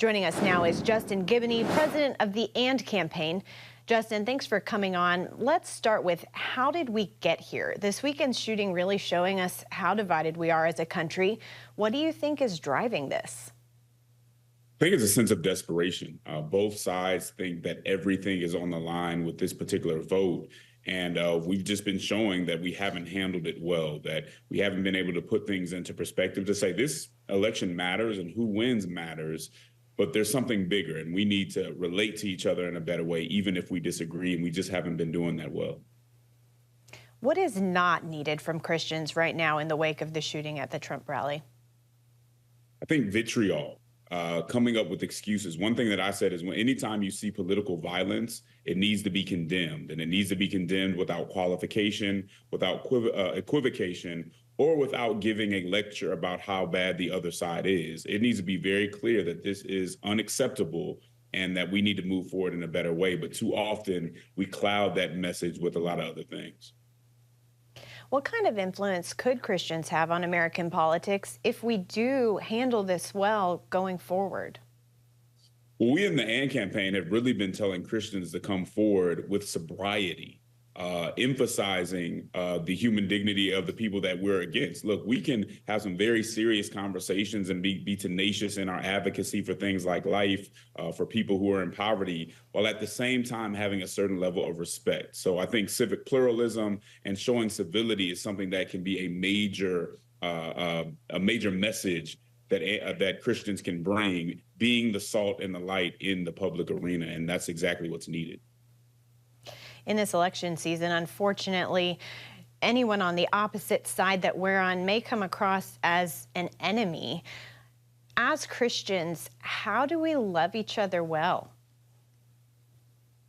Joining us now is Justin Giboney, president of the AND campaign. Justin, thanks for coming on. Let's start with, how did we get here? This weekend's shooting really showing us how divided we are as a country. What do you think is driving this? I think it's a sense of desperation. Both sides think that everything is on the line with this particular vote. And we've just been showing that we haven't handled it well, that we haven't been able to put things into perspective to say this election matters and who wins matters, but there's something bigger and we need to relate to each other in a better way, even if we disagree, and we just haven't been doing that well. What is not needed from Christians right now in the wake of the shooting at the Trump rally? I think vitriol. Coming up with excuses. One thing that I said is, anytime you see political violence, it needs to be condemned, and it needs to be condemned without qualification, without equivocation, or without giving a lecture about how bad the other side is. It needs to be very clear that this is unacceptable and that we need to move forward in a better way. But too often we cloud that message with a lot of other things. What kind of influence could Christians have on American politics if we do handle this well going forward? Well, we in the AND campaign have really been telling Christians to come forward with sobriety, emphasizing the human dignity of the people that we're against. Look, we can have some very serious conversations and be tenacious in our advocacy for things like life, for people who are in poverty, while at the same time having a certain level of respect. So I think civic pluralism and showing civility is something that can be a major message that Christians can bring, being the salt and the light in the public arena. And that's exactly what's needed. In this election season, unfortunately, anyone on the opposite side that we're on may come across as an enemy. As Christians, how do we love each other well?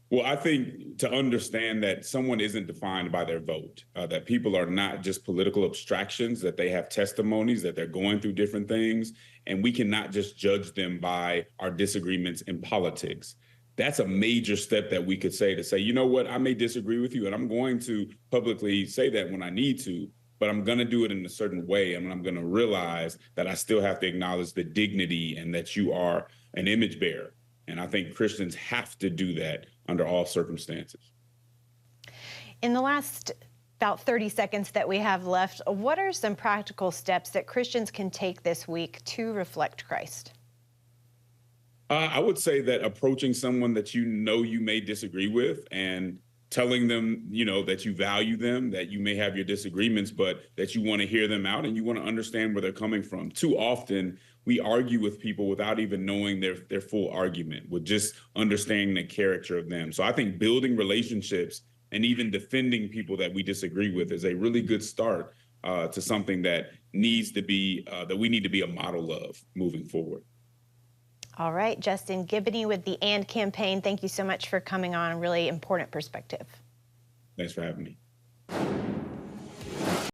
Well, I think to understand that someone isn't defined by their vote, that people are not just political abstractions, that they have testimonies, that they're going through different things, and we cannot just judge them by our disagreements in politics. That's a major step that we could say, you know what, I may disagree with you, and I'm going to publicly say that when I need to, but I'm going to do it in a certain way, and I'm going to realize that I still have to acknowledge the dignity and that you are an image bearer. And I think Christians have to do that under all circumstances. In the last about 30 seconds that we have left, what are some practical steps that Christians can take this week to reflect Christ? I would say that approaching someone that you may disagree with and telling them, that you value them, that you may have your disagreements, but that you want to hear them out and you want to understand where they're coming from. Too often we argue with people without even knowing their full argument, with just understanding the character of them. So I think building relationships and even defending people that we disagree with is a really good start to something that needs to be, that we need to be a model of moving forward. All right, Justin Giboney with the AND campaign, thank you so much for coming on. A really important perspective. Thanks for having me.